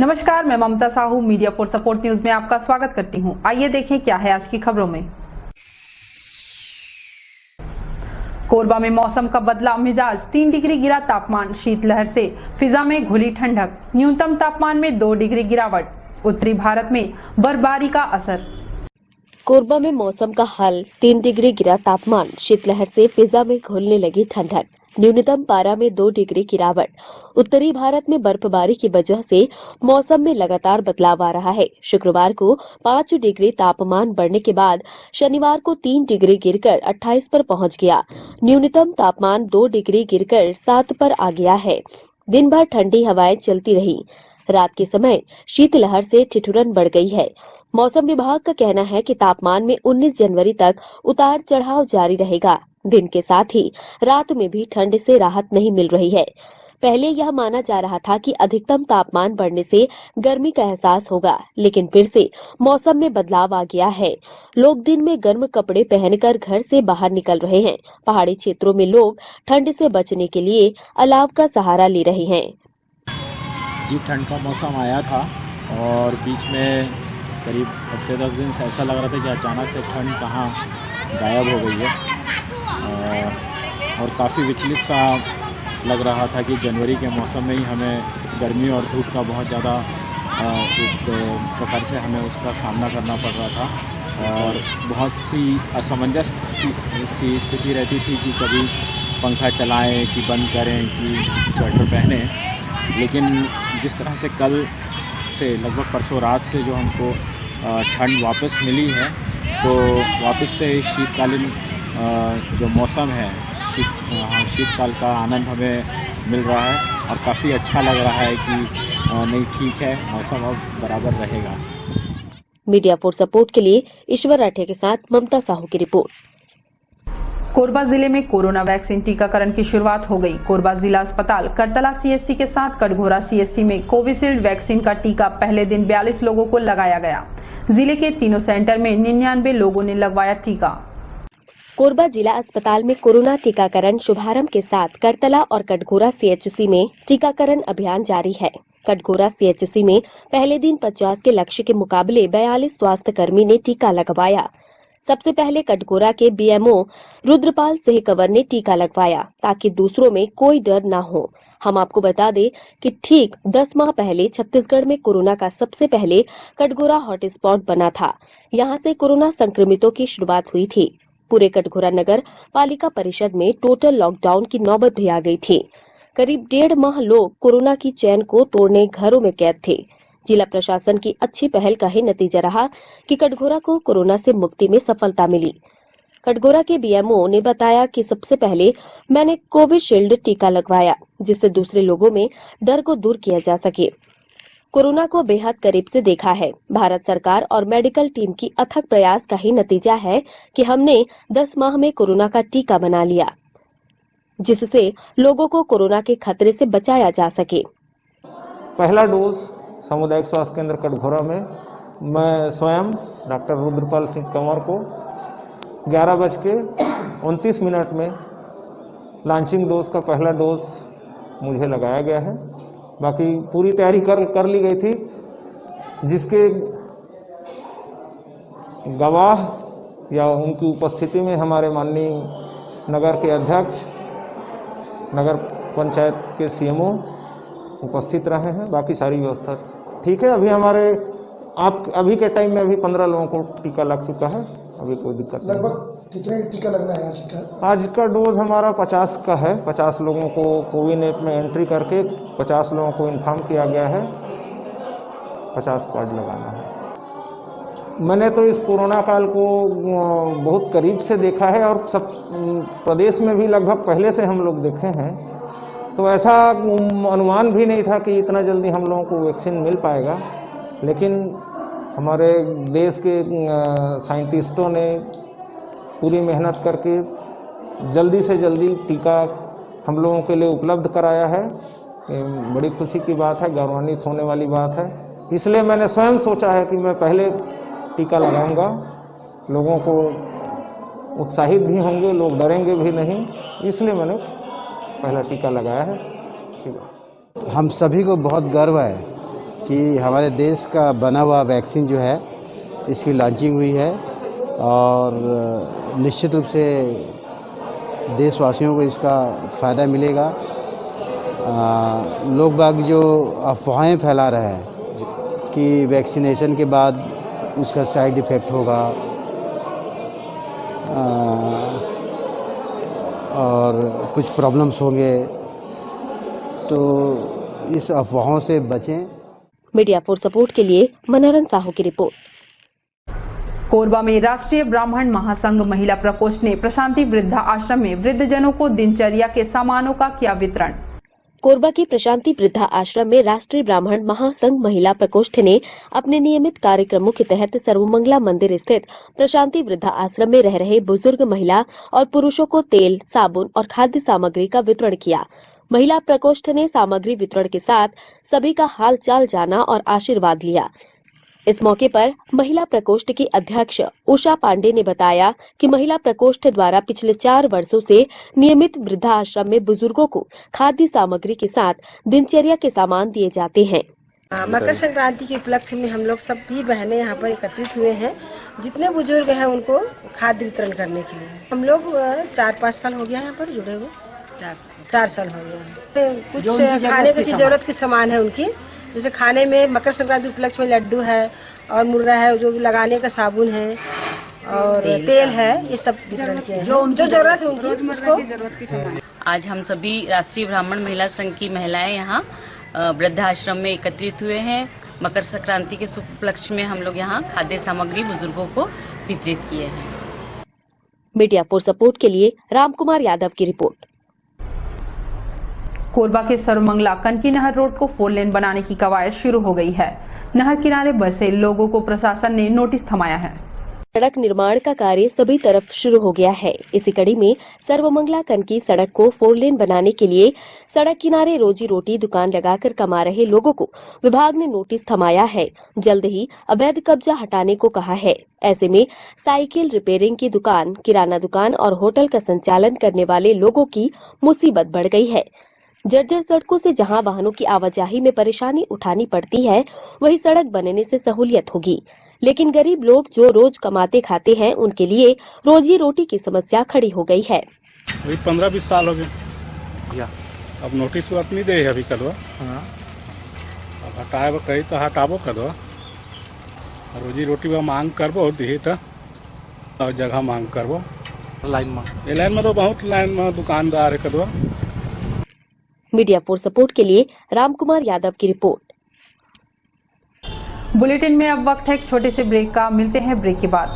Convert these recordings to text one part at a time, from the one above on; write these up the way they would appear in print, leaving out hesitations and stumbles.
नमस्कार, मैं Mamata Sahu media for support news में आपका स्वागत करती हूं। आइए देखें क्या है आज की खबरों में। कोरबा में मौसम का बदला मिजाज, 3 डिग्री गिरा तापमान, शीतलहर से फिजा में घुली ठंडक, न्यूनतम तापमान में 2 डिग्री गिरावट। उत्तरी भारत में बर्फबारी का असर। कोरबा में मौसम का हाल, 3 डिग्री गिरा तापमान, शीतलहर से फिजा में घुलने लगी ठंडक, न्यूनतम पारा में 2 डिग्री गिरावट। उत्तरी भारत में बर्फबारी की वजह से मौसम में लगातार बदलाव आ रहा है। शुक्रवार को 5 डिग्री तापमान बढ़ने के बाद शनिवार को 3 डिग्री गिरकर 28 पर पहुंच गया। न्यूनतम तापमान 2 डिग्री गिरकर 7 पर आ गया है। दिन भर ठंडी हवाएं चलती रही। रात के समय शीतलहर से ठिठुरन बढ़ गई है। मौसम विभाग का कहना है कि तापमान में 19 जनवरी तक उतार चढ़ाव जारी रहेगा। दिन के साथ ही रात में भी ठंड से राहत नहीं मिल रही है। पहले यह माना जा रहा था कि अधिकतम तापमान बढ़ने से गर्मी का एहसास होगा, लेकिन फिर से मौसम में बदलाव आ गया है। लोग दिन में गर्म कपड़े पहनकर घर से बाहर निकल रहे हैं। पहाड़ी क्षेत्रों में लोग ठंड से बचने के लिए अलाव का सहारा ले रहे हैं। जी, ठंड का मौसम आया था और बीच में करीब हफ्ते 10 दिन से ऐसा लग रहा था कि अचानक से ठंड कहाँ गायब हो गई है और काफ़ी विचलित सा लग रहा था कि जनवरी के मौसम में ही हमें गर्मी और धूप का बहुत ज़्यादा एक प्रकार से हमें उसका सामना करना पड़ रहा था और बहुत सी असमंजस सी स्थिति रहती थी कि कभी पंखा चलाएं कि बंद करें कि स्वेटर पहनें। लेकिन जिस तरह से कल से लगभग परसों रात से जो हमको ठंड वापस मिली है, तो वापस से शीतकालीन जो मौसम है, शीतकाल का आनंद हमें मिल रहा है और काफ़ी अच्छा लग रहा है कि नहीं, ठीक है, मौसम अब बराबर रहेगा। मीडिया फॉर सपोर्ट के लिए ईश्वर राठे के साथ ममता साहू की रिपोर्ट। कोरबा जिले में कोरोना वैक्सीन टीकाकरण की शुरुआत हो गई। कोरबा जिला अस्पताल करतला सीएचसी के साथ कटघोरा सीएचसी में कोविशील्ड वैक्सीन का टीका पहले दिन 42 लोगों को लगाया गया। जिले के तीनों सेंटर में 99 लोगों ने लगवाया टीका। कोरबा जिला अस्पताल में कोरोना टीकाकरण शुभारंभ के साथ करतला और कटघोरा सीएचसी में टीकाकरण अभियान जारी है। कटघोरा सीएचसी में पहले दिन 50 के लक्ष्य के मुकाबले 42 स्वास्थ्य कर्मी ने टीका लगवाया। सबसे पहले कटघोरा के बीएमओ रुद्रपाल सिंह कंवर ने टीका लगवाया ताकि दूसरों में कोई डर न हो। हम आपको बता दें कि ठीक 10 माह पहले छत्तीसगढ़ में कोरोना का सबसे पहले कटघोरा हॉटस्पॉट बना था। यहां से कोरोना संक्रमितों की शुरुआत हुई थी। पूरे कटघोरा नगर पालिका परिषद में टोटल लॉकडाउन की नौबत भी आ गई थी। करीब 1.5 माह लोग कोरोना की चैन को तोड़ने घरों में कैद थे। जिला प्रशासन की अच्छी पहल का ही नतीजा रहा कि कटघोरा को कोरोना से मुक्ति में सफलता मिली। कटघोरा के बीएमओ ने बताया कि सबसे पहले मैंने कोविशील्ड टीका लगवाया, जिससे दूसरे लोगों में डर को दूर किया जा सके। कोरोना को बेहद करीब से देखा है। भारत सरकार और मेडिकल टीम की अथक प्रयास का ही नतीजा है कि हमने 10 माह में कोरोना का टीका बना लिया, जिससे लोगों को कोरोना के खतरे से बचाया जा सके। पहला डोज सामुदायिक स्वास्थ्य केंद्र कटघोरा में मैं स्वयं डॉक्टर रुद्रपाल सिंह कंवर को 11:29 में लॉन्चिंग डोज का पहला डोज मुझे लगाया गया है। बाकी पूरी तैयारी कर ली गई थी, जिसके गवाह या उनकी उपस्थिति में हमारे माननीय नगर के अध्यक्ष, नगर पंचायत के सीएमओ उपस्थित रहे हैं। बाकी सारी व्यवस्था ठीक है। अभी के टाइम में 15 लोगों को टीका लग चुका है। अभी कोई दिक्कत नहीं। लगभग कितने टीका लगना है आज का? आज का डोज हमारा 50 का है। 50 लोगों को कोविन ऐप में एंट्री करके 50 लोगों को इन्फॉर्म किया गया है 50 कार्ड लगाना है। मैंने तो इस कोरोना काल को बहुत करीब से देखा है और सब प्रदेश में भी लगभग पहले से हम लोग देखे हैं, तो ऐसा अनुमान भी नहीं था कि इतना जल्दी हम लोगों को वैक्सीन मिल पाएगा। लेकिन हमारे देश के साइंटिस्टों ने पूरी मेहनत करके जल्दी से जल्दी टीका हम लोगों के लिए उपलब्ध कराया है। बड़ी खुशी की बात है, गौरवान्वित होने वाली बात है। इसलिए मैंने स्वयं सोचा है कि मैं पहले टीका लगाऊंगा। लोगों को उत्साहित भी होंगे, लोग डरेंगे भी नहीं, इसलिए मैंने पहला टीका लगाया है। हम सभी को बहुत गर्व है कि हमारे देश का बना हुआ वैक्सीन जो है इसकी लॉन्चिंग हुई है और निश्चित रूप से देशवासियों को इसका फ़ायदा मिलेगा। लोग बाग जो अफवाहें फैला रहे हैं कि वैक्सीनेशन के बाद उसका साइड इफ़ेक्ट होगा और कुछ प्रॉब्लम्स होंगे, तो इस अफवाहों से बचें। मीडिया फॉर सपोर्ट के लिए मनोरंजन साहू की रिपोर्ट। कोरबा में राष्ट्रीय ब्राह्मण महासंघ महिला प्रकोष्ठ ने प्रशांति वृद्धा आश्रम में वृद्धजनों को दिनचर्या के सामानों का किया वितरण। कोरबा के प्रशांति वृद्धा आश्रम में राष्ट्रीय ब्राह्मण महासंघ महिला प्रकोष्ठ ने अपने नियमित कार्यक्रमों के तहत सर्वमंगला मंदिर स्थित प्रशांति वृद्धा आश्रम में रह रहे बुजुर्ग महिला और पुरुषों को तेल, साबुन और खाद्य सामग्री का वितरण किया। महिला प्रकोष्ठ ने सामग्री वितरण के साथ सभी का हाल चाल जाना और आशीर्वाद लिया। इस मौके पर महिला प्रकोष्ठ की अध्यक्ष उषा पांडे ने बताया कि महिला प्रकोष्ठ द्वारा पिछले 4 वर्षों से नियमित वृद्धाश्रम में बुजुर्गों को खाद्य सामग्री के साथ दिनचर्या के सामान दिए जाते हैं। मकर संक्रांति के उपलक्ष्य में हम लोग सभी बहनें यहाँ पर एकत्रित हुए हैं। जितने बुजुर्ग हैं उनको खाद्य वितरण करने के लिए हम लोग 4-5 साल हो गया यहाँ पर जुड़े हुए। 4 साल हो गया। कुछ खाने की जरूरत के सामान है उनकी, जैसे खाने में मकर संक्रांति उपलक्ष्य में लड्डू है और मुर्रा है, जो लगाने का साबुन है और तेल है, ये सब वितरण किए हैं। जो जरूरत है उनकी उसको। आज हम सभी राष्ट्रीय ब्राह्मण महिला संघ की महिलाएं यहाँ वृद्धाश्रम में एकत्रित हुए हैं। मकर संक्रांति के शुभ उपलक्ष्य में हम लोग यहाँ खाद्य सामग्री बुजुर्गों को वितरित किए हैं। मीडिया फॉर सपोर्ट के लिए रामकुमार यादव की रिपोर्ट। कोरबा के सर्वमंगला कनकी नहर रोड को 4 लेन बनाने की कवायद शुरू हो गई है। नहर किनारे बसे लोगों को प्रशासन ने नोटिस थमाया है। सड़क निर्माण का कार्य सभी तरफ शुरू हो गया है। इसी कड़ी में सर्वमंगला कनकी सड़क को 4 लेन बनाने के लिए सड़क किनारे रोजी रोटी दुकान लगाकर कमा रहे लोगों को विभाग ने नोटिस थमाया है। जल्द ही अवैध कब्जा हटाने को कहा है। ऐसे में साइकिल रिपेयरिंग की दुकान, किराना दुकान और होटल का संचालन करने वाले लोगों की मुसीबत बढ़ गई है। जर्जर सड़कों से जहां वाहनों की आवाजाही में परेशानी उठानी पड़ती है, वहीं सड़क बनने से सहूलियत होगी। लेकिन गरीब लोग जो रोज कमाते खाते हैं, उनके लिए रोजी रोटी की समस्या खड़ी हो गई है। 15-20 साल हो गए। अब नोटिस वोट नहीं दे अभी कदवा। अब हटाए कही तो हटाबो कदवा। रोजी रोटी में मांग करबो दी तो और जगह मांग करबो। लाइन में तो बहुत लाइन में दुकानदार है कदवा। मीडिया फॉर सपोर्ट के लिए रामकुमार यादव की रिपोर्ट। बुलेटिन में अब वक्त है एक छोटे से ब्रेक का। मिलते हैं ब्रेक के बाद।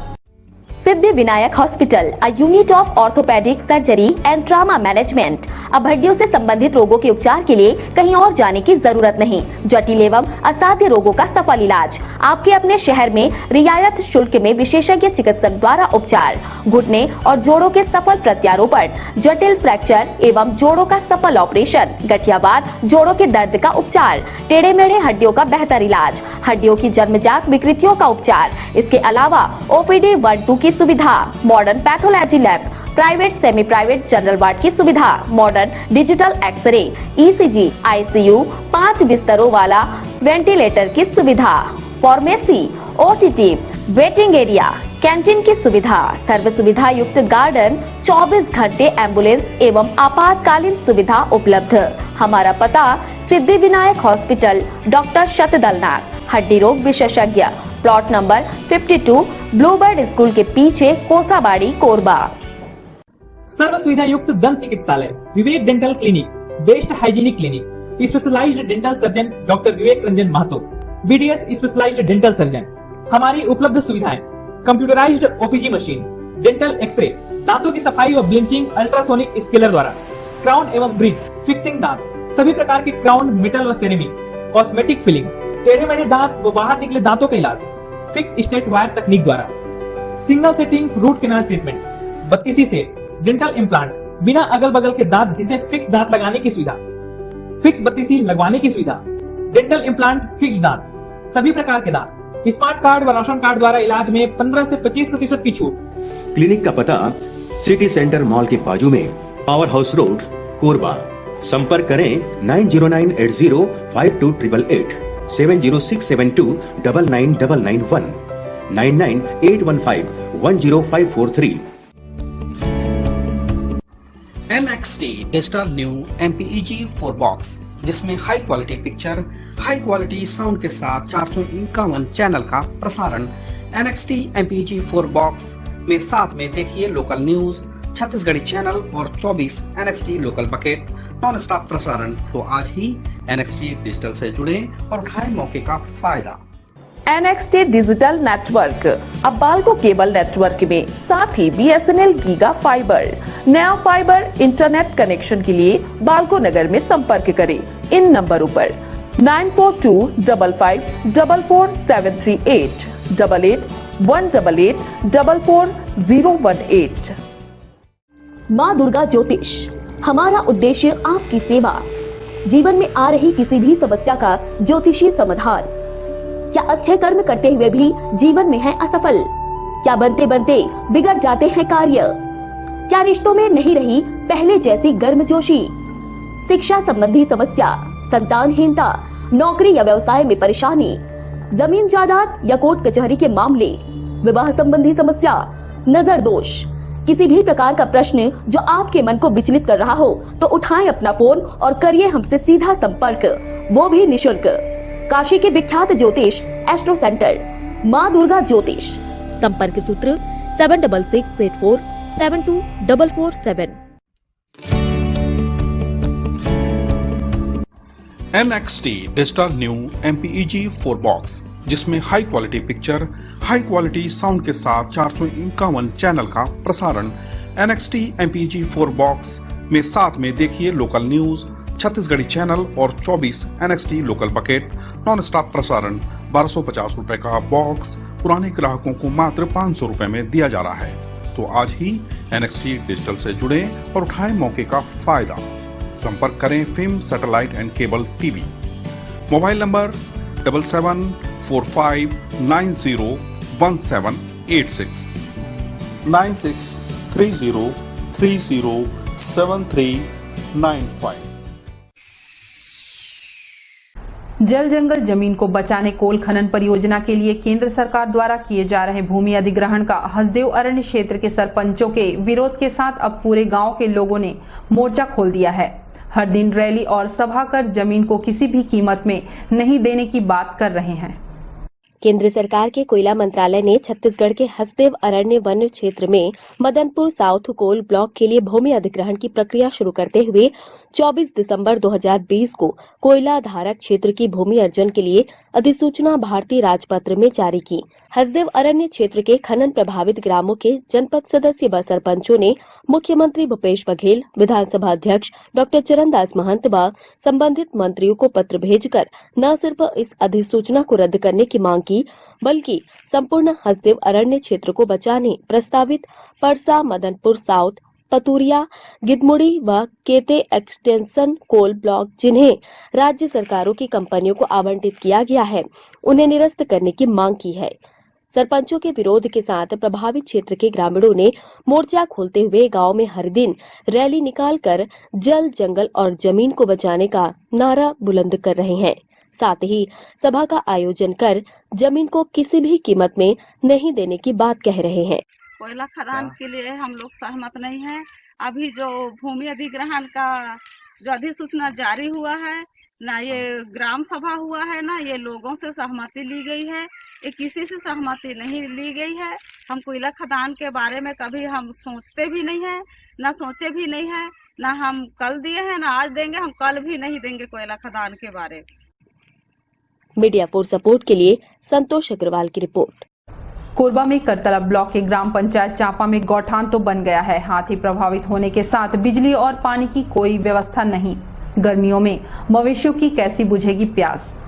Siddhi Vinayak hospital, a unit of orthopedic surgery and trauma management। अब हड्डियों से संबंधित रोगों के उपचार के लिए कहीं और जाने की जरूरत नहीं। जटिल एवं असाध्य रोगों का सफल इलाज आपके अपने शहर में रियायत शुल्क में विशेषज्ञ चिकित्सक द्वारा उपचार। घुटने और जोड़ों के सफल प्रत्यारोपण, जटिल फ्रैक्चर एवं जोड़ों का सफल ऑपरेशन, गठियावाद, जोड़ों के दर्द का उपचार, टेढ़े मेढ़े हड्डियों का बेहतर इलाज, हड्डियों की जन्मजात विकृतियों का उपचार। इसके अलावा OPD 1-2 की सुविधा, modern pathology lab, private semi private general ward की सुविधा, modern digital x-ray, ECG, ICU, 5 बिस्तरों वाला वेंटिलेटर की सुविधा, pharmacy, OTT, waiting area, canteen की सुविधा, सर्व सुविधा युक्त गार्डन, 24 घंटे एम्बुलेंस एवं आपातकालीन सुविधा उपलब्ध। हमारा पता सिद्धि विनायक हॉस्पिटल, डॉक्टर शतदलनाथ, हड्डी रोग विशेषज्ञ, प्लॉट नंबर 52, ब्लूबर्ड स्कूल के पीछे, कोसाबाड़ी, कोरबा। सर्व सुविधा युक्त दंत चिकित्सालय, Vivek dental clinic, best hygienic clinic, specialized dental surgeon doctor Vivek Ranjan Mahato, BDS specialized dental surgeon. हमारी उपलब्ध सुविधाएं: computerized OPG machine, dental x-ray, दांतों की सफाई और ब्लीचिंग अल्ट्रासोनिक स्केलर द्वारा, क्राउन एवं ब्रिज, फिक्सिंग दांत, सभी प्रकार के क्राउन, मेटल व सेरेमिक, कॉस्मेटिक फिलिंग, टेढ़े मेढ़े दांत व बाहर निकले दांतों का इलाज फिक्स स्टेट वायर तकनीक द्वारा, single sitting root canal treatment, 32 set, dental implant, बिना अगल बगल के दांत घिसे फिक्स दांत लगाने की सुविधा, फिक्स 32 लगवाने की सुविधा, डेंटल इम्प्लांट, फिक्स दांत, सभी प्रकार के दांत, स्मार्ट कार्ड व राशन कार्ड द्वारा इलाज में 15 से 25% की छूट। क्लिनिक का पता सिटी सेंटर मॉल के बाजू में, पावर हाउस रोड, कोरबा। संपर्क करें 9098052888। 7067299991 9981510543। NXT digital new MPEG 4 box, जिसमें high quality picture, high quality sound के साथ 451 चैनल का प्रसारण। NXT MPEG 4 बॉक्स में साथ में देखिए लोकल न्यूज, छत्तीसगढ़ी चैनल और 24 NXT local bucket non stop प्रसारण। तो आज ही NXT डिजिटल से जुड़े और उठाएं मौके का फायदा। NXT डिजिटल नेटवर्क अब बाल्को केबल नेटवर्क में साथ ही BSNL गीगा फाइबर। नया फाइबर इंटरनेट कनेक्शन के लिए बाल्को नगर में संपर्क करें इन नंबरों पर 9425544738 8818844018। माँ दुर्गा ज्योतिष, हमारा उद्देश्य आपकी सेवा। जीवन में आ रही किसी भी समस्या का ज्योतिषी समाधान। क्या अच्छे कर्म करते हुए भी जीवन में है असफल? क्या बनते बनते बिगड़ जाते हैं कार्य? क्या रिश्तों में नहीं रही पहले जैसी गर्मजोशी? शिक्षा संबंधी समस्या, संतानहीनता, नौकरी या व्यवसाय में परेशानी, जमीन जायदाद या कोर्ट कचहरी के मामले, विवाह संबंधी समस्या, नजर दोष, किसी भी प्रकार का प्रश्न जो आपके मन को विचलित कर रहा हो तो उठाएं अपना फोन और करिए हमसे सीधा संपर्क, वो भी निशुल्क। काशी के विख्यात ज्योतिष एस्ट्रो सेंटर माँ दुर्गा ज्योतिष। संपर्क सूत्र 7668472447। NXT digital new MPEG 4 box, जिसमें high quality picture, high quality sound के साथ 451 चैनल का प्रसारण। NXT MPEG 4 बॉक्स में साथ में देखिए लोकल न्यूज, छत्तीसगढ़ी चैनल और 24 NXT local bucket non stop प्रसारण। 1250 रुपए का बॉक्स पुराने ग्राहकों को मात्र 500 रुपए में दिया जा रहा है। तो आज ही NXT डिजिटल से जुड़े और उठाएं मौके का फायदा। संपर्क करें film satellite and cable TV. Mobile number 7745901786 9630307395। जल जंगल जमीन को बचाने कोल खनन परियोजना के लिए केंद्र सरकार द्वारा किए जा रहे भूमि अधिग्रहण का हसदेव अरण्य क्षेत्र के सरपंचों के विरोध के साथ अब पूरे गांव के लोगों ने मोर्चा खोल दिया है। हर दिन रैली और सभा कर जमीन को किसी भी कीमत में नहीं देने की बात कर रहे हैं। केंद्र सरकार के कोयला मंत्रालय ने छत्तीसगढ़ के हसदेव अरण्य वन क्षेत्र में मदनपुर साउथ कोल ब्लॉक के लिए भूमि अधिग्रहण की प्रक्रिया शुरू करते हुए 24 दिसंबर 2020 को कोयला धारक क्षेत्र की भूमि अर्जन के लिए अधिसूचना भारतीय राजपत्र में जारी की। हसदेव अरण्य क्षेत्र के खनन प्रभावित ग्रामों के जनपद सदस्य व सरपंचों ने मुख्यमंत्री भूपेश बघेल, विधानसभा अध्यक्ष डॉक्टर चरणदास महंत व संबंधित मंत्रियों को पत्र भेजकर न सिर्फ इस अधिसूचना को रद्द करने की मांग की, बल्कि संपूर्ण हसदेव अरण्य क्षेत्र को बचाने प्रस्तावित परसा, मदनपुर साउथ, पतुरिया, गिदमुड़ी व केते एक्सटेंशन कोल ब्लॉक जिन्हें राज्य सरकारों की कंपनियों को आवंटित किया गया है, उन्हें निरस्त करने की मांग की है। सरपंचों के विरोध के साथ प्रभावित क्षेत्र के ग्रामीणों ने मोर्चा खोलते हुए गांव में हर दिन रैली निकालकर जल, जंगल और जमीन को बचाने का नारा बुलंद कर रहे हैं। साथ ही सभा का आयोजन कर जमीन को किसी भी कीमत में नहीं देने की बात कह रहे हैं। कोयला खदान के लिए हम लोग सहमत नहीं हैं। अभी जो भूमि अधिग्रहण का जो अधिसूचना जारी हुआ है, ना ये ग्राम सभा हुआ है, ना ये लोगों से सहमति ली गई है, ये किसी से सहमति नहीं ली गई है। हम कोयला खदान के बारे में कभी हम सोचते भी नहीं है, ना सोचे भी नहीं है, ना हम कल दिए हैं ना आज देंगे, हम कल भी नहीं देंगे कोयला खदान के बारे में। मीडिया फॉर सपोर्ट के लिए संतोष अग्रवाल की रिपोर्ट। कोरबा में करतला ब्लॉक के ग्राम पंचायत चांपा में गौठान तो बन गया है, हाथी प्रभावित होने के साथ बिजली और पानी की कोई व्यवस्था नहीं। गर्मियों में मवेशियों की कैसी बुझेगी प्यास।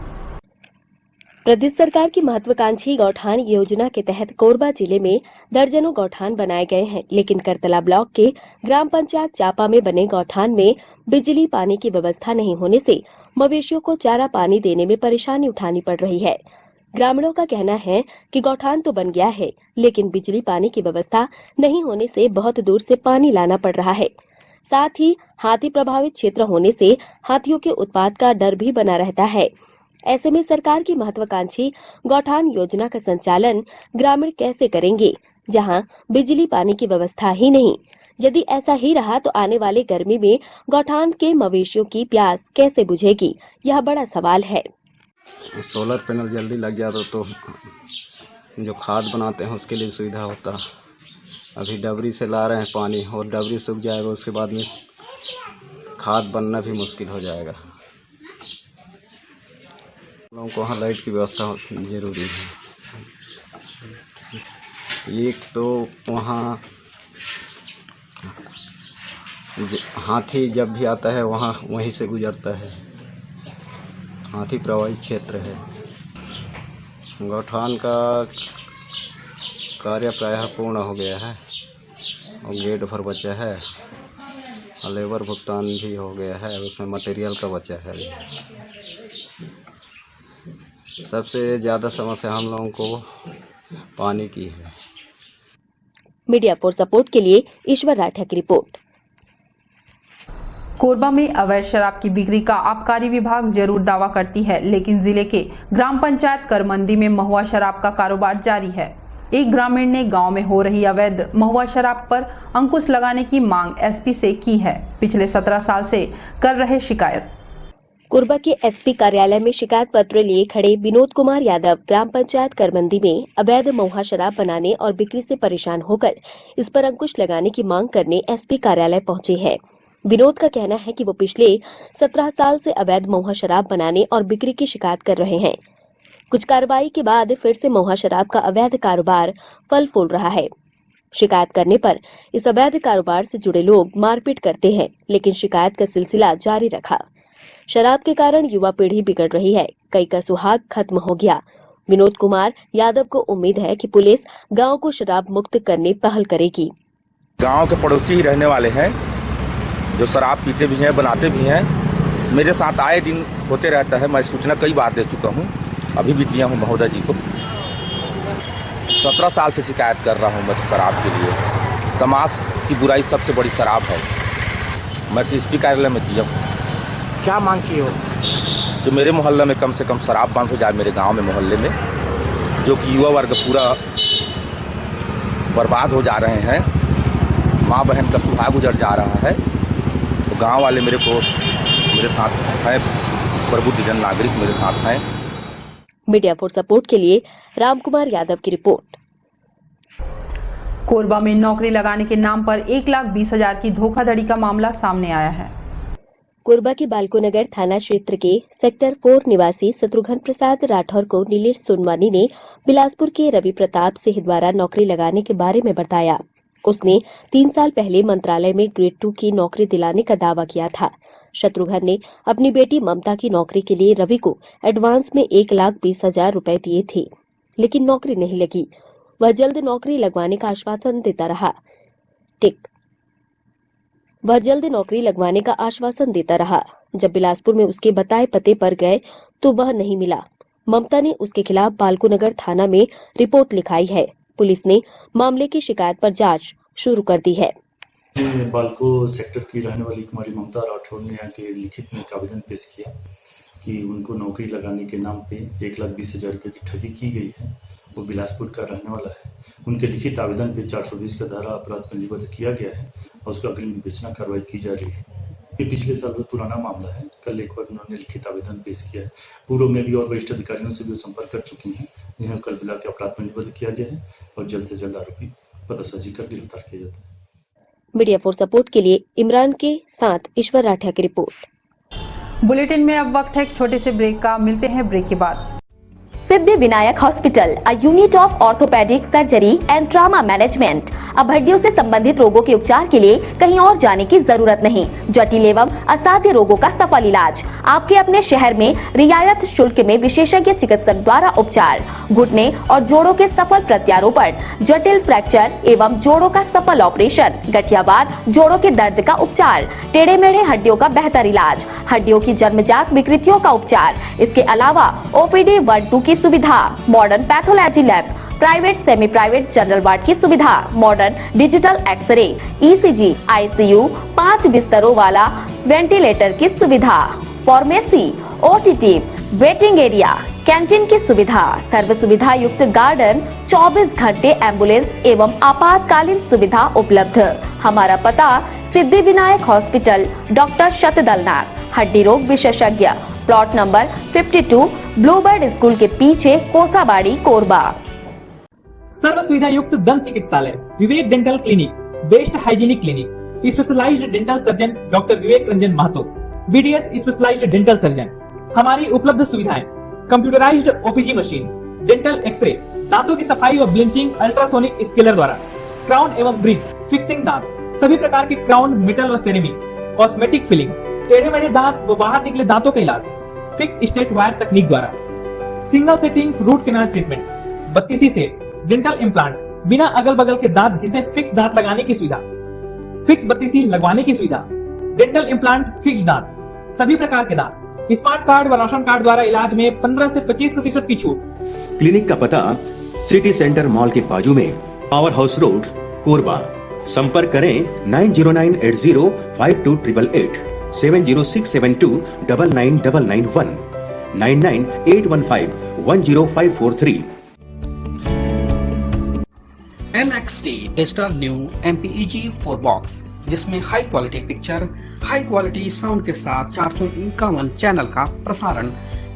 प्रदेश सरकार की महत्वाकांक्षी गौठान योजना के तहत कोरबा जिले में दर्जनों गौठान बनाए गए हैं, लेकिन करतला ब्लॉक के ग्राम पंचायत चापा में बने गौठान में बिजली पानी की व्यवस्था नहीं होने से मवेशियों को चारा पानी देने में परेशानी उठानी पड़ रही है। ग्रामीणों का कहना है कि गौठान तो बन गया है, लेकिन बिजली पानी की व्यवस्था नहीं होने से बहुत दूर से पानी लाना पड़ रहा है। साथ ही हाथी प्रभावित क्षेत्र होने से हाथियों के उत्पात का डर भी बना रहता है। ऐसे में सरकार की महत्वाकांक्षी गौठान योजना का संचालन ग्रामीण कैसे करेंगे, जहां बिजली पानी की व्यवस्था ही नहीं। यदि ऐसा ही रहा तो आने वाले गर्मी में गौठान के मवेशियों की प्यास कैसे बुझेगी, यह बड़ा सवाल है। सोलर पैनल जल्दी लग गया तो जो खाद बनाते हैं उसके लिए सुविधा होता। अभी डबरी से ला रहे हैं पानी और डबरी सूख जाएगा, उसके बाद में खाद बनना भी मुश्किल हो जाएगा। लोगों को वहाँ लाइट की व्यवस्था जरूरी है। एक तो वहाँ हाथी जब भी आता है वहाँ वहीं से गुजरता है, हाथी प्रभावित क्षेत्र है। गौठान का कार्य प्रायः पूर्ण हो गया है और गेट भर बचा है और लेबर भुगतान भी हो गया है, उसमें मटेरियल का बचा है। सबसे ज़्यादा समस्या हम लोगों को पानी की है। मीडिया फॉर सपोर्ट के लिए ईश्वर राठिया की रिपोर्ट। कोरबा में अवैध शराब की बिक्री का आबकारी विभाग जरूर दावा करती है, लेकिन जिले के ग्राम पंचायत करमंदी में महुआ शराब का कारोबार जारी है। एक ग्रामीण ने गांव में हो रही अवैध महुआ शराब पर अंकुश लगाने की मांग एसपी से की है। पिछले 17 साल से कर रहे शिकायत। कोरबा के एसपी कार्यालय में शिकायत पत्र लिए खड़े विनोद कुमार यादव ग्राम पंचायत करमंदी में अवैध महुआ शराब बनाने और बिक्री से परेशान होकर इस पर अंकुश लगाने की मांग करने एसपी कार्यालय पहुंचे हैं। विनोद का कहना है कि वो पिछले 17 साल से अवैध महुआ शराब बनाने और बिक्री की शिकायत कर रहे हैं। कुछ कार्रवाई के बाद फिर से महुआ शराब का अवैध कारोबार फल फूल रहा है। शिकायत करने पर इस अवैध कारोबार से जुड़े लोग मारपीट करते हैं, लेकिन शिकायत का सिलसिला जारी रखा। शराब के कारण युवा पीढ़ी बिगड़ रही है, कई का सुहाग खत्म हो गया। विनोद कुमार यादव को उम्मीद है कि पुलिस गांव को शराब मुक्त करने पहल करेगी। गांव के पड़ोसी ही रहने वाले हैं जो शराब पीते भी हैं, बनाते भी हैं। मेरे साथ आए दिन होते रहता है। मैं सूचना कई बार दे चुका हूं, अभी भी दिया हूं महोदय जी को। 17 साल से शिकायत कर रहा हूं मैं शराब के लिए। समाज की बुराई सबसे बड़ी शराब है। मैं एसपी कार्यालय में दिया हूँ। क्या मांग की हो? जो मेरे मोहल्ले में कम से कम शराब बंद हो जाए, मेरे गांव में मोहल्ले में, जो कि युवा वर्ग पूरा बर्बाद हो जा रहे हैं, माँ बहन का सुहाग गुजर जा रहा है। तो गांव वाले मेरे साथ हैं, प्रबुद्ध जन नागरिक मेरे साथ हैं। मीडिया फॉर सपोर्ट के लिए रामकुमार यादव की रिपोर्ट। कोरबा में नौकरी लगाने के नाम पर 1,20,000 की धोखाधड़ी का मामला सामने आया है। कोरबा के बालकोनगर थाना क्षेत्र के सेक्टर 4 निवासी शत्रुघ्न प्रसाद राठौर को नीलेश सोनवानी ने बिलासपुर के रवि प्रताप सिंह द्वारा नौकरी लगाने के बारे में बताया। उसने 3 साल पहले मंत्रालय में ग्रेड 2 की नौकरी दिलाने का दावा किया था। शत्रुघ्न ने अपनी बेटी ममता की नौकरी के लिए रवि को एडवांस में 1,20,000 रुपए दिए थे, लेकिन नौकरी नहीं लगी। वह जल्द नौकरी लगवाने का आश्वासन देता रहा। जब बिलासपुर में उसके बताए पते पर गए तो वह नहीं मिला। ममता ने उसके खिलाफ बालकोनगर थाना में रिपोर्ट लिखाई है। पुलिस ने मामले की शिकायत पर जांच शुरू कर दी है। बालको सेक्टर की रहने वाली कुमारी ममता राठौर ने आके लिखित में एक आवेदन पेश किया कि उनको नौकरी लगाने के नाम पे 1,20,000 रुपए की ठगी की गई है। वो बिलासपुर का रहने वाला है। उनके लिखित आवेदन पे 420 का धारा अपराध पंजीबद्ध किया गया है और उसको अग्रिम विवेचना कार्रवाई की जा रही है। ये पिछले साल में पुराना मामला है। कल एक बार उन्होंने लिखित आवेदन पेश किया है। पूर्व में भी और वरिष्ठ अधिकारियों से भी संपर्क कर चुकी हैं, जिन्हें कल मिला के अपराध पंजीबद्ध किया गया है और जल्द से जल्द आरोपी पतासाजी कर गिरफ्तार किया जाता है। मीडिया फॉर सपोर्ट के लिए इमरान के साथ ईश्वर राठिया की रिपोर्ट। बुलेटिन में अब वक्त है एक छोटे से ब्रेक का। मिलते हैं ब्रेक के बाद। Siddhi Vinayak hospital, a unit of orthopaedic surgery and trauma management. अब हड्डियों से संबंधित रोगों के उपचार के लिए कहीं और जाने की जरूरत नहीं। जटिल एवं असाध्य रोगों का सफल इलाज आपके अपने शहर में रियायत शुल्क में विशेषज्ञ चिकित्सक द्वारा उपचार। घुटने और जोड़ों के सफल प्रत्यारोपण, जटिल फ्रैक्चर एवं जोड़ों का सफल ऑपरेशन, गठियावाद, जोड़ों के दर्द का उपचार, टेढ़े मेढ़े हड्डियों का बेहतर इलाज, हड्डियों की जन्मजात विकृतियों का उपचार। इसके अलावा OPD 1-2 की सुविधा, modern pathology lab, private semi private general ward की सुविधा, modern digital x-ray, ECG, ICU, 5 बिस्तरों वाला वेंटिलेटर की सुविधा, pharmacy, OTT, waiting area, canteen की सुविधा, सर्व सुविधा युक्त गार्डन, 24 घंटे एम्बुलेंस एवं आपातकालीन सुविधा उपलब्ध। हमारा पता सिद्धि विनायक हॉस्पिटल, डॉक्टर शतदलनाथ, हड्डी रोग विशेषज्ञ, प्लॉट नंबर 52, ब्लूबर्ड स्कूल के पीछे, कोसाबाड़ी, कोरबा। सर्व सुविधा युक्त दंत चिकित्सालय, Vivek dental clinic, best hygienic clinic, specialized dental surgeon doctor Vivek Ranjan Mahato, BDS specialized dental surgeon. हमारी उपलब्ध सुविधाएं: computerized OPG machine, dental x-ray, दांतों की सफाई व ब्लीचिंग अल्ट्रासोनिक स्केलर द्वारा, क्राउन एवं ब्रिज, फिक्सिंग दांत, सभी प्रकार के क्राउन, मेटल व सेरेमिक, कॉस्मेटिक फिलिंग, टेढ़े मेढ़े दांत व बाहर निकले दांतों का इलाज फिक्स स्टेट वायर तकनीक द्वारा, single sitting root canal treatment, 32 set, dental implant, बिना अगल बगल के दांत घिसे फिक्स दांत लगाने की सुविधा, फिक्स 32 लगवाने की सुविधा, डेंटल इम्प्लांट, फिक्स दांत, सभी प्रकार के दांत, स्मार्ट कार्ड व राशन कार्ड द्वारा इलाज में 15 से 25% की छूट। क्लिनिक का पता सिटी सेंटर मॉल के बाजू में, पावर हाउस रोड, कोरबा। संपर्क करें 9098052888, 7067299991, 9981510543। NXT digital new MPEG 4 box, जिसमें high quality picture, high quality sound के साथ 451 चैनल का प्रसारण।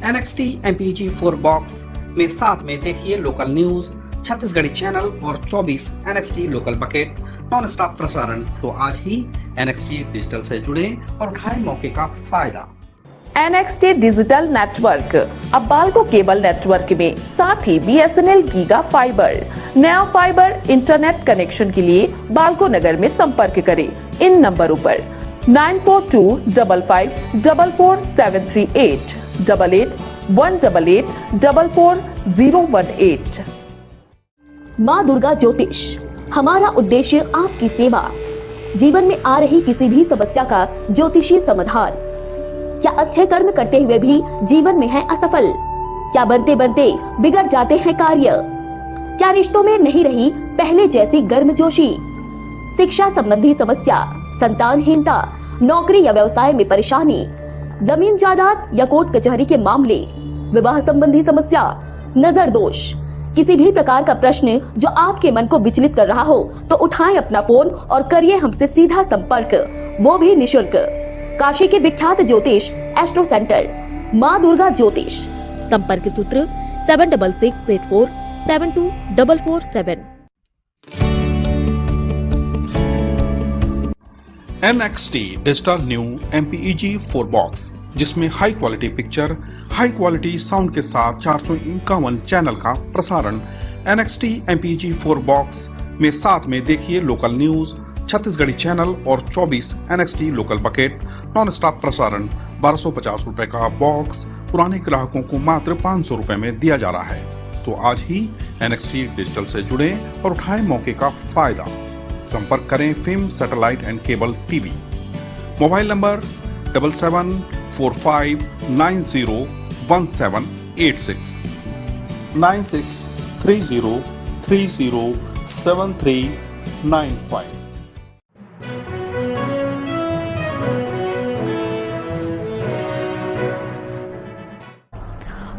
NXT MPEG 4 बॉक्स में साथ में देखिए लोकल न्यूज, छत्तीसगढ़ी चैनल और 24 NXT local bucket non stop प्रसारण। तो आज ही NXT डिजिटल से जुड़े और उठाएं मौके का फायदा। NXT डिजिटल नेटवर्क अब बाल्को केबल नेटवर्क में साथ ही BSNL गीगा फाइबर, नया फाइबर इंटरनेट कनेक्शन के लिए बाल्को नगर में संपर्क करें इन नंबरों पर 9425544738, 8818844018। माँ दुर्गा ज्योतिष, हमारा उद्देश्य आपकी सेवा। जीवन में आ रही किसी भी समस्या का ज्योतिषी समाधान। क्या अच्छे कर्म करते हुए भी जीवन में है असफल? क्या बनते बनते बिगड़ जाते हैं कार्य? क्या रिश्तों में नहीं रही पहले जैसी गर्मजोशी? शिक्षा संबंधी समस्या, संतानहीनता, नौकरी या व्यवसाय में परेशानी, जमीन जायदाद या कोर्ट कचहरी के मामले, विवाह संबंधी समस्या, नजर दोष, किसी भी प्रकार का प्रश्न जो आपके मन को विचलित कर रहा हो तो उठाएं अपना फोन और करिए हमसे सीधा संपर्क, वो भी निशुल्क। काशी के विख्यात ज्योतिष एस्ट्रो सेंटर, माँ दुर्गा ज्योतिष। संपर्क सूत्र 7668472447। NXT digital new MPEG 4 box, जिसमें high quality picture, high quality sound के साथ 451 चैनल का प्रसारण। NXT MPEG 4 बॉक्स में साथ में देखिए लोकल न्यूज, छत्तीसगढ़ी चैनल और 24 NXT local bucket non stop प्रसारण। 1250 रुपए का बॉक्स पुराने ग्राहकों को मात्र 500 रुपए में दिया जा रहा है। तो आज ही NXT डिजिटल से जुड़े और उठाएं मौके का फायदा। संपर्क करें film satellite and cable TV. Mobile number 7745901786, 9630307395।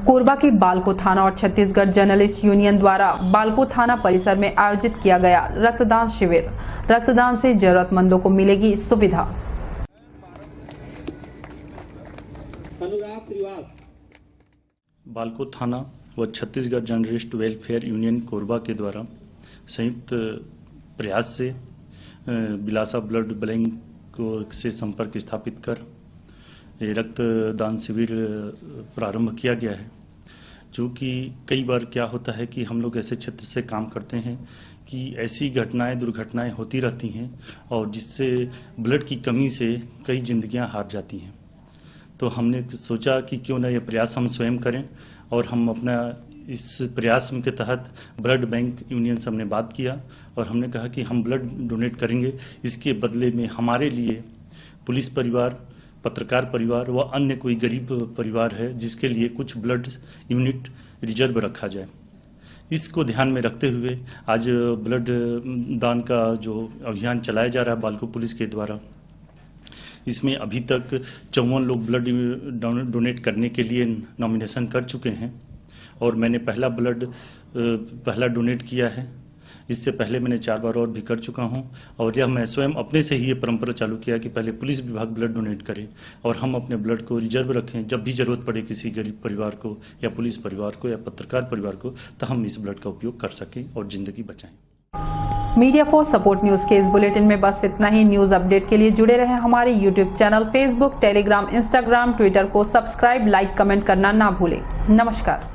Korba के बाल्को थाना और छत्तीसगढ़ जर्नलिस्ट यूनियन द्वारा बाल्को थाना परिसर में आयोजित किया गया रक्तदान शिविर। रक्तदान से जरूरतमंदों को मिलेगी सुविधा। बाल्को थाना व Chhattisgarh journalist welfare union Korba के द्वारा संयुक्त प्रयास से बिलासा ब्लड बैंक से संपर्क स्थापित कर रक्तदान शिविर प्रारंभ किया गया है। जो कि कई बार क्या होता है कि हम लोग ऐसे क्षेत्र से काम करते हैं कि ऐसी घटनाएं, दुर्घटनाएं होती रहती हैं और जिससे ब्लड की कमी से कई जिंदगियां हार जाती हैं। तो हमने सोचा कि क्यों ना ये प्रयास हम स्वयं करें और हम अपना इस प्रयास के तहत ब्लड बैंक यूनियन से हमने बात किया और हमने कहा कि हम ब्लड डोनेट करेंगे। इसके बदले में हमारे लिए पुलिस परिवार, पत्रकार परिवार व अन्य कोई गरीब परिवार है जिसके लिए कुछ ब्लड यूनिट रिजर्व रखा जाए। इसको ध्यान में रखते हुए आज ब्लड दान का जो अभियान चलाया जा रहा है बाल्को पुलिस के द्वारा, इसमें अभी तक 54 लोग ब्लड डोनेट करने के लिए नॉमिनेशन कर चुके हैं और मैंने पहला डोनेट किया है। इससे पहले मैंने 4 बार और भी कर चुका हूं और यह मैं स्वयं अपने से ही ये परंपरा चालू किया कि पहले पुलिस विभाग ब्लड डोनेट करे और हम अपने ब्लड को रिजर्व रखें। जब भी जरूरत पड़े किसी गरीब परिवार को या पुलिस परिवार को या पत्रकार परिवार को तो हम इस ब्लड का उपयोग कर सकें और जिंदगी बचाएं। मीडिया फॉर सपोर्ट न्यूज के इस बुलेटिन में बस इतना ही। न्यूज अपडेट के लिए जुड़े रहें हमारे YouTube channel, Facebook, Telegram, Instagram, Twitter को सब्सक्राइब, लाइक, कमेंट करना ना भूलें। नमस्कार।